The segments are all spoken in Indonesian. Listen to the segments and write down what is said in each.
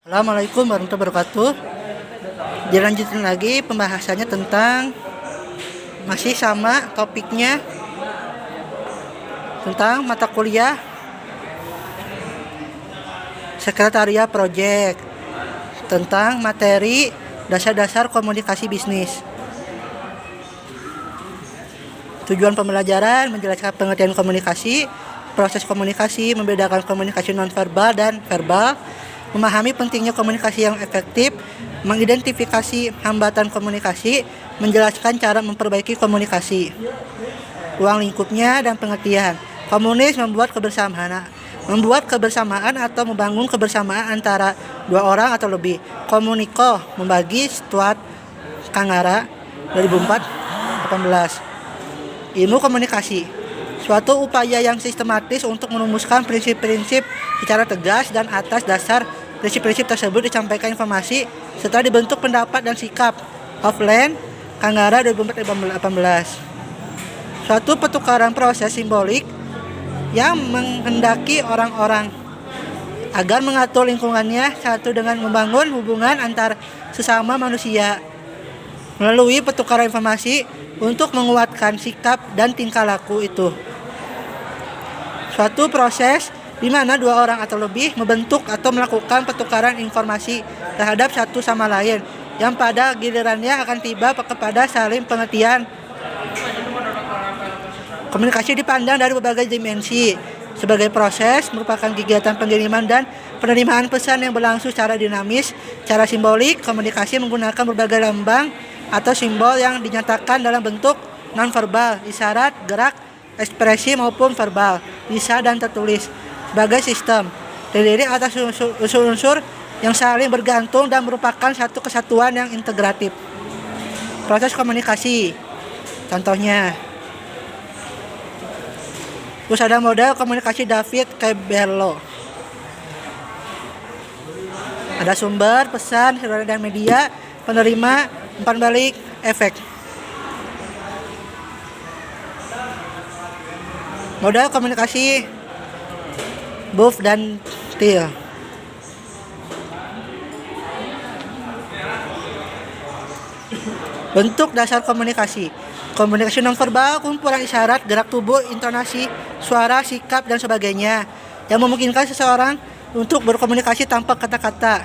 Assalamualaikum warahmatullahi wabarakatuh. Dilanjutin lagi pembahasannya tentang masih sama topiknya tentang mata kuliah Sekretariat Project tentang materi dasar-dasar komunikasi bisnis. Tujuan pembelajaran menjelaskan pengertian komunikasi, proses komunikasi, membedakan komunikasi nonverbal dan verbal, memahami pentingnya komunikasi yang efektif, mengidentifikasi hambatan komunikasi, menjelaskan cara memperbaiki komunikasi. Ruang lingkupnya dan pengertian. Komunis membuat kebersamaan atau membangun kebersamaan antara dua orang atau lebih. Komuniko membagi Stuart Kangara 2018. Ilmu komunikasi, suatu upaya yang sistematis untuk merumuskan prinsip-prinsip secara tegas dan atas dasar prinsip-prinsip tersebut disampaikan informasi serta dibentuk pendapat dan sikap. Offline, Kangara 2018. Suatu pertukaran proses simbolik yang menghendaki orang-orang agar mengatur lingkungannya satu dengan membangun hubungan antar sesama manusia melalui pertukaran informasi untuk menguatkan sikap dan tingkah laku itu. Suatu proses di mana dua orang atau lebih membentuk atau melakukan pertukaran informasi terhadap satu sama lain yang pada gilirannya akan tiba kepada saling pengertian. Komunikasi dipandang dari berbagai dimensi. Sebagai proses merupakan kegiatan pengiriman dan penerimaan pesan yang berlangsung secara dinamis, secara simbolik. Komunikasi menggunakan berbagai lambang atau simbol yang dinyatakan dalam bentuk nonverbal, isyarat, gerak, ekspresi maupun verbal, bisa dan tertulis. Sebagai sistem terdiri atas unsur-unsur yang saling bergantung dan merupakan satu kesatuan yang integratif. Proses komunikasi, contohnya, terus ada model komunikasi David Cabello. Ada sumber, pesan, saudara dan media, penerima, umpan balik, efek. Model komunikasi Booth dan Thiel. Bentuk dasar komunikasi. Komunikasi nonverbal, kumpulan isyarat, gerak tubuh, intonasi, suara, sikap, dan sebagainya yang memungkinkan seseorang untuk berkomunikasi tanpa kata-kata.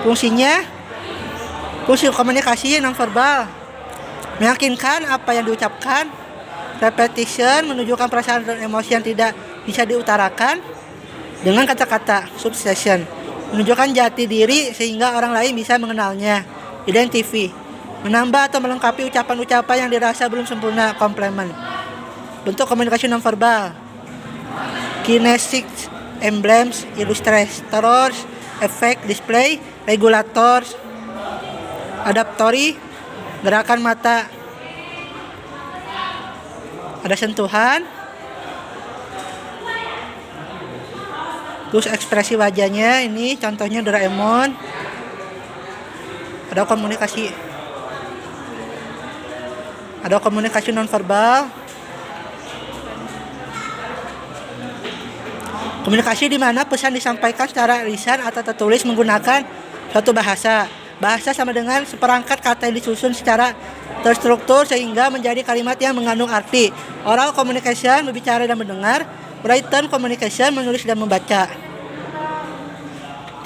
Fungsi komunikasi nonverbal meyakinkan apa yang diucapkan. Repetition menunjukkan perasaan dan emosi yang tidak bisa diutarakan dengan kata-kata. Substitution menunjukkan jati diri sehingga orang lain bisa mengenalnya. Identify menambah atau melengkapi ucapan-ucapan yang dirasa belum sempurna. Komplement. Bentuk komunikasi nonverbal. Kinesics, emblems, illustrators, efek, display, regulators, adaptori, gerakan mata, ada sentuhan, terus ekspresi wajahnya, ini contohnya Doraemon. Ada komunikasi nonverbal. Komunikasi di mana pesan disampaikan secara lisan atau tertulis menggunakan suatu bahasa. Bahasa sama dengan seperangkat kata yang disusun secara terstruktur sehingga menjadi kalimat yang mengandung arti. Oral communication berbicara dan mendengar. Written communication menulis dan membaca.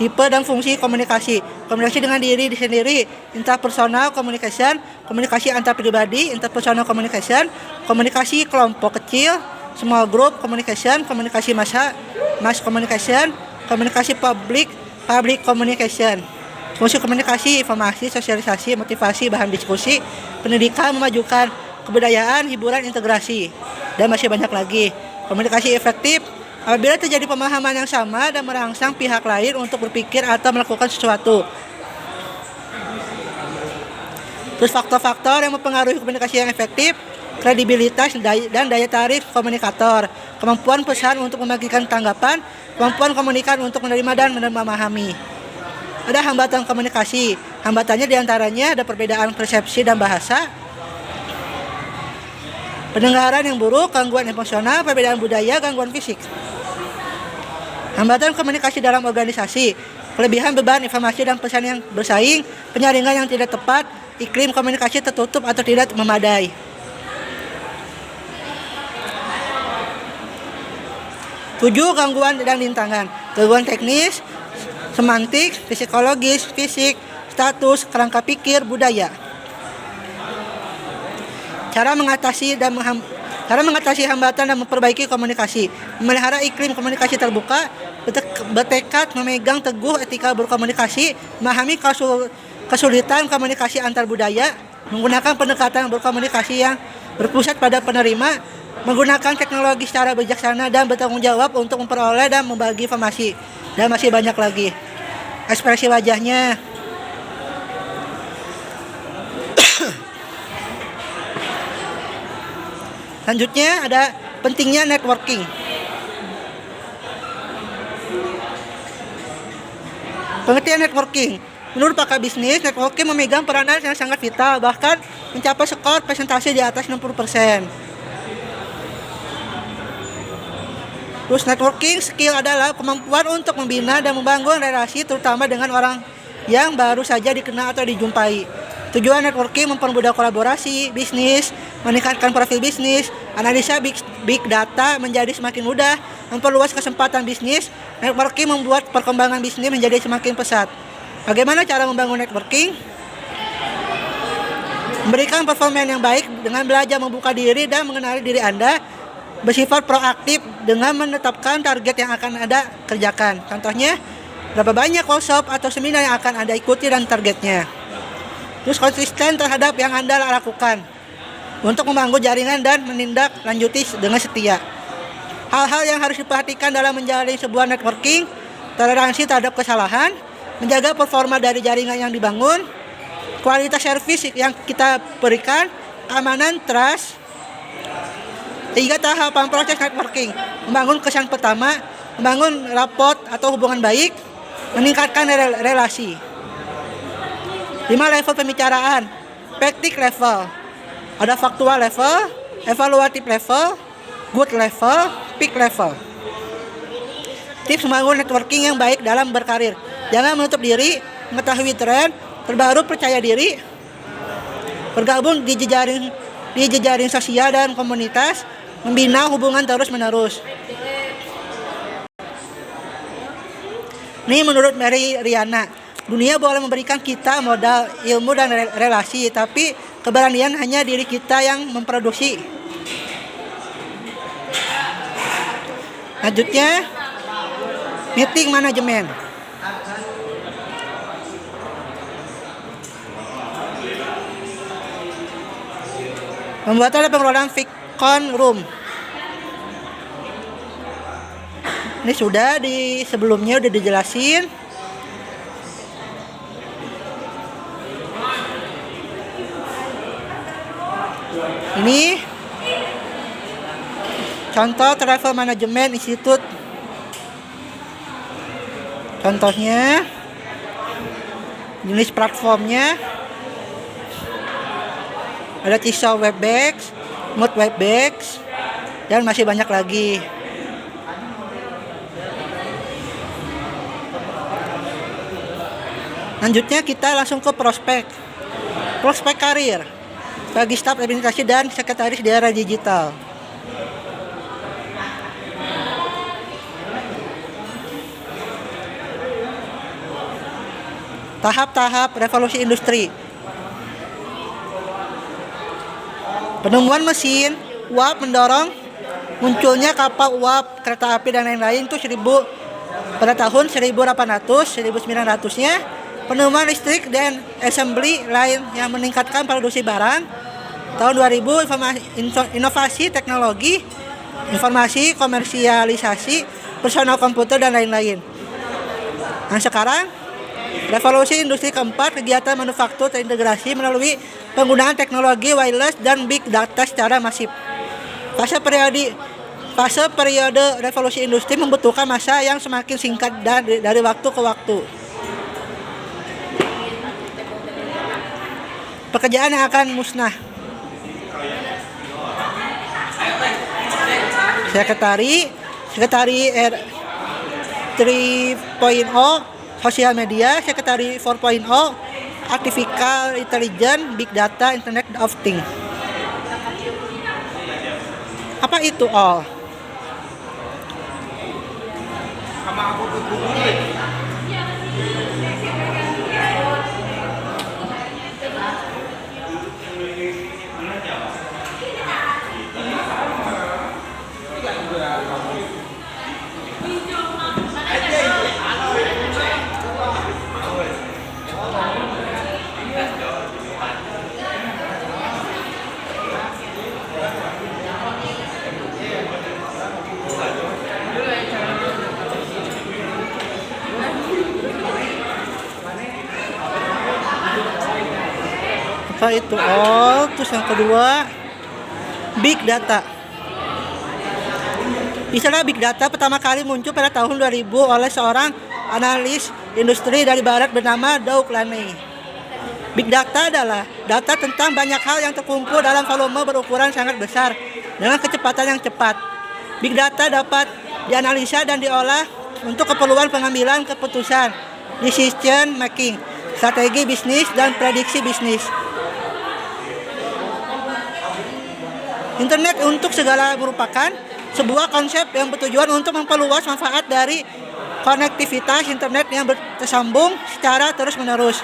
Tipe dan fungsi komunikasi. Komunikasi dengan diri sendiri, interpersonal communication, komunikasi antar pribadi, interpersonal communication, komunikasi kelompok kecil, small group communication, komunikasi mass communication, komunikasi public communication. Fungsi komunikasi, informasi, sosialisasi, motivasi, bahan diskusi, pendidikan, memajukan kebudayaan, hiburan, integrasi, dan masih banyak lagi. Komunikasi efektif apabila terjadi pemahaman yang sama dan merangsang pihak lain untuk berpikir atau melakukan sesuatu. Terus faktor-faktor yang mempengaruhi komunikasi yang efektif, kredibilitas dan daya tarik komunikator, kemampuan pesan untuk membagikan tanggapan, kemampuan komunikan untuk menerima dan memahami. Ada hambatan komunikasi. Hambatannya diantaranya ada perbedaan persepsi dan bahasa, pendengaran yang buruk, gangguan emosional, perbedaan budaya, gangguan fisik. Hambatan komunikasi dalam organisasi, kelebihan beban informasi dan pesan yang bersaing, penyaringan yang tidak tepat, iklim komunikasi tertutup atau tidak memadai. Tujuh, gangguan dan rintangan. Gangguan teknis, semantik, psikologis, fisik, status, kerangka pikir, budaya. Cara mengatasi hambatan dan memperbaiki komunikasi. Memelihara iklim komunikasi terbuka, bertekad memegang teguh etika berkomunikasi, memahami kesulitan komunikasi antar budaya, menggunakan pendekatan berkomunikasi yang berpusat pada penerima, menggunakan teknologi secara bijaksana dan bertanggung jawab untuk memperoleh dan membagi informasi. Dan masih banyak lagi. Ekspresi wajahnya. Selanjutnya ada pentingnya networking. Pengertian networking. Menurut pakar bisnis, networking memegang peranan yang sangat vital, bahkan mencapai skor presentasi di atas 60%. Terus networking skill adalah kemampuan untuk membina dan membangun relasi terutama dengan orang yang baru saja dikenal atau dijumpai. Tujuan networking mempermudah kolaborasi bisnis, meningkatkan profil bisnis, analisa big data menjadi semakin mudah, memperluas kesempatan bisnis. Networking membuat perkembangan bisnis menjadi semakin pesat. Bagaimana cara membangun networking? Memberikan performa yang baik dengan belajar membuka diri dan mengenali diri Anda. Bersifat proaktif dengan menetapkan target yang akan Anda kerjakan. Contohnya, berapa banyak workshop atau seminar yang akan Anda ikuti dan targetnya. Terus konsisten terhadap yang Anda lakukan untuk membangun jaringan dan menindaklanjuti dengan setia. Hal-hal yang harus diperhatikan dalam menjalin sebuah networking: toleransi terhadap kesalahan, menjaga performa dari jaringan yang dibangun, kualitas servis yang kita berikan, keamanan, trust. 3 tahapan proses networking: membangun kesan pertama, membangun rapport atau hubungan baik, meningkatkan relasi. 5 level pembicaraan. Praktik level. Ada faktual level, evaluatif level, good level, peak level. Tips membangun networking yang baik dalam berkarir: jangan menutup diri, mengetahui tren terbaru, percaya diri, bergabung di jejaring sosial dan komunitas, membina hubungan terus-menerus. Ini menurut Mary Riana, dunia boleh memberikan kita modal ilmu dan relasi, tapi keberanian hanya diri kita yang memproduksi. Lanjutnya, meeting manajemen. Pembuatan dan pengelolaan Vicon Room. Ini sudah sebelumnya udah dijelasin. Ini contoh Travel Management Institute. Contohnya, jenis platformnya ada Tissot Webex, Mood Webex, dan masih banyak lagi. Lanjutnya kita langsung ke prospek karir bagi staf administrasi dan sekretaris di era digital. Tahap-tahap revolusi industri. Penemuan mesin uap mendorong munculnya kapal uap, kereta api dan lain-lain itu pada tahun 1900-nya. Penemuan listrik dan assembly line yang meningkatkan produksi barang. Tahun 2000 inovasi teknologi, informasi, komersialisasi, personal komputer dan lain-lain. Nah sekarang revolusi industri keempat, kegiatan manufaktur terintegrasi melalui penggunaan teknologi wireless dan big data secara masif. Fase periode revolusi industri membutuhkan masa yang semakin singkat dari waktu ke waktu. Pekerjaan yang akan musnah. 3.0, sosial media, secretary 4.0, artificial intelligence, big data, internet of things. Apa itu all? Apa itu all? Terus yang kedua, big data. Istilah big data pertama kali muncul pada tahun 2000 oleh seorang analis industri dari barat bernama Doug Laney. Big data adalah data tentang banyak hal yang terkumpul dalam volume berukuran sangat besar dengan kecepatan yang cepat. Big data dapat dianalisa dan diolah untuk keperluan pengambilan keputusan, decision making, strategi bisnis, dan prediksi bisnis. Internet untuk segala merupakan sebuah konsep yang bertujuan untuk memperluas manfaat dari konektivitas internet yang tersambung secara terus-menerus.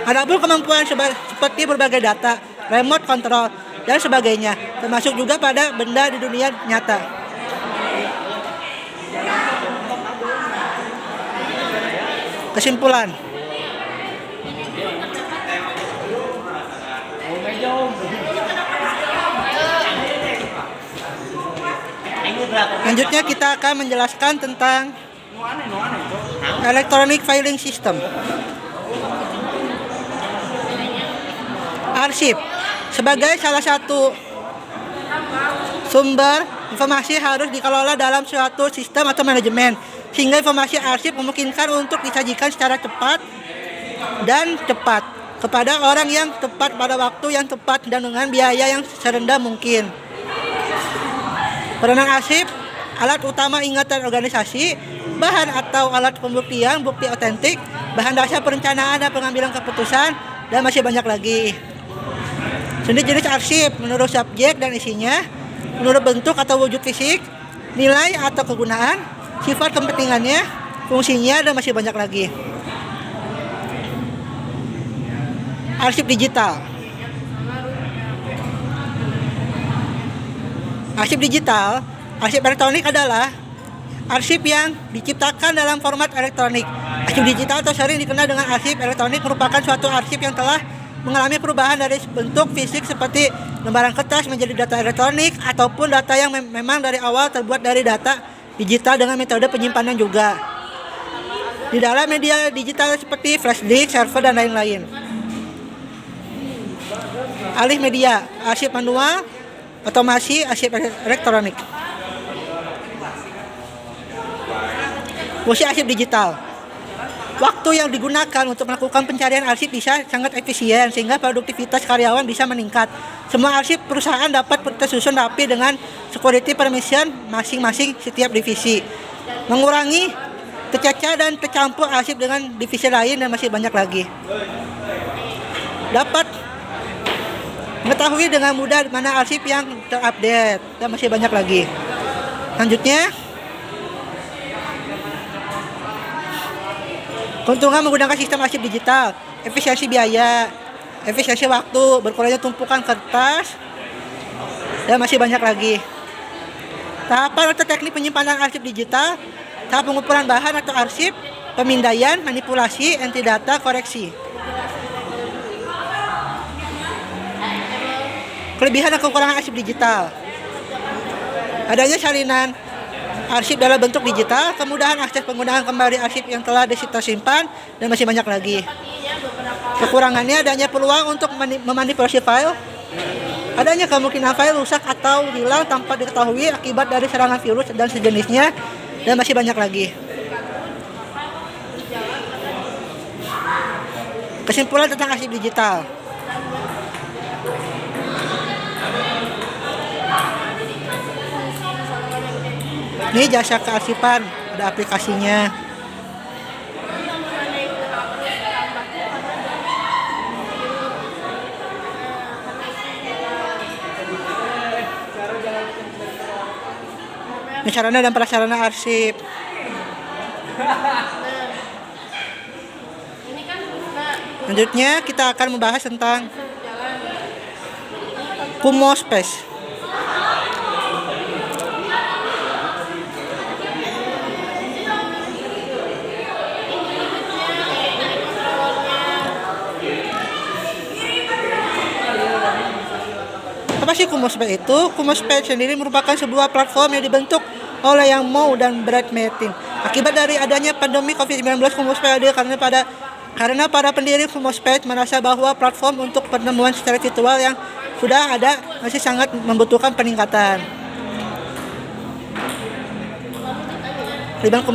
Adapun kemampuan seperti berbagai data, remote control, dan sebagainya, termasuk juga pada benda di dunia nyata. Kesimpulan. Selanjutnya kita akan menjelaskan tentang electronic filing system. Arsip sebagai salah satu sumber informasi harus dikelola dalam suatu sistem atau manajemen, sehingga informasi arsip memungkinkan untuk disajikan secara cepat kepada orang yang tepat pada waktu yang tepat dan dengan biaya yang serendah mungkin. Peranan arsip, alat utama ingatan organisasi, bahan atau alat pembuktian, bukti otentik, bahan dasar perencanaan dan pengambilan keputusan, dan masih banyak lagi. Jenis-jenis arsip menurut subjek dan isinya, menurut bentuk atau wujud fisik, nilai atau kegunaan, sifat kepentingannya, fungsinya, dan masih banyak lagi. Arsip digital. Arsip digital, arsip elektronik adalah arsip yang diciptakan dalam format elektronik. Arsip digital atau sering dikenal dengan arsip elektronik merupakan suatu arsip yang telah mengalami perubahan dari bentuk fisik seperti lembaran kertas menjadi data elektronik, ataupun data yang memang dari awal terbuat dari data digital dengan metode penyimpanan juga di dalam media digital seperti flash disk, server, dan lain-lain. Alih media, arsip manual, otomasi, arsip elektronik. Fungsi arsip digital. Waktu yang digunakan untuk melakukan pencarian arsip bisa sangat efisien, sehingga produktivitas karyawan bisa meningkat. Semua arsip perusahaan dapat tersusun rapi dengan security permission masing-masing setiap divisi, mengurangi tercecah dan tercampur arsip dengan divisi lain, dan masih banyak lagi. Dapat mengetahui dengan mudah mana arsip yang terupdate, dan masih banyak lagi. Selanjutnya, keuntungan menggunakan sistem arsip digital: efisiensi biaya, efisiensi waktu, berkurangnya tumpukan kertas, dan masih banyak lagi. Tahapan atau teknik penyimpanan arsip digital: tahap pengumpulan bahan atau arsip, pemindaian, manipulasi, entry data, koreksi. Kelebihan dan kekurangan arsip digital: adanya salinan arsip dalam bentuk digital, kemudahan akses penggunaan kembali arsip yang telah tersimpan, dan masih banyak lagi. Kekurangannya adanya peluang untuk memanipulasi file, adanya kemungkinan file rusak atau hilang tanpa diketahui akibat dari serangan virus dan sejenisnya, dan masih banyak lagi. Kesimpulan tentang arsip digital: ini jasa kearsipan ada aplikasinya. Sarana dan prasarana arsip. Selanjutnya kita akan membahas tentang Kumospace. Apa sih Kumospace itu? Kumospace sendiri merupakan sebuah platform yang dibentuk oleh Yang Mou dan Brad Martin. Akibat dari adanya pandemi COVID-19, Kumospace ada karena para pendiri Kumospace merasa bahwa platform untuk pertemuan secara virtual yang sudah ada masih sangat membutuhkan peningkatan. Ribbon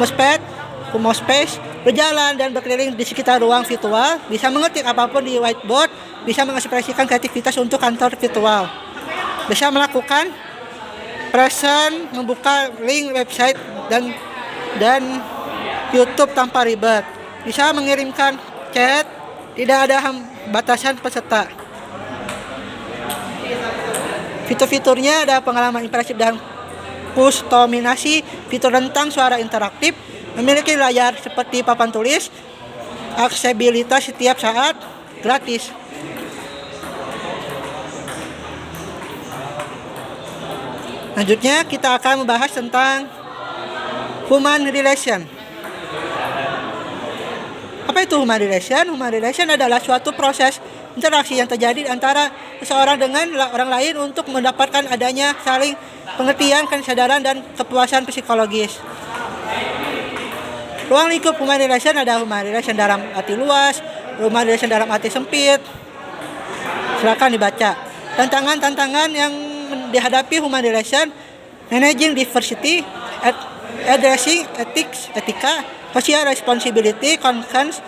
Kumospace berjalan dan berkeliling di sekitar ruang virtual, bisa mengetik apapun di whiteboard, bisa mengekspresikan kreativitas untuk kantor virtual, bisa melakukan present, membuka link website dan YouTube tanpa ribet, bisa mengirimkan chat, tidak ada batasan peserta. Fitur-fiturnya ada pengalaman impresif dan kustomisasi, fitur tentang suara interaktif, memiliki layar seperti papan tulis, aksesibilitas setiap saat, gratis. Selanjutnya kita akan membahas tentang human relation. Apa itu human relation? Human relation adalah suatu proses interaksi yang terjadi antara seseorang dengan orang lain untuk mendapatkan adanya saling pengertian, kesadaran, dan kepuasan psikologis. Ruang lingkup human relation ada human relation dalam arti luas, human relation dalam arti sempit. Silakan dibaca. Tantangan yang dihadapi human relation: managing diversity, addressing ethics, etika, social responsibility, conscience,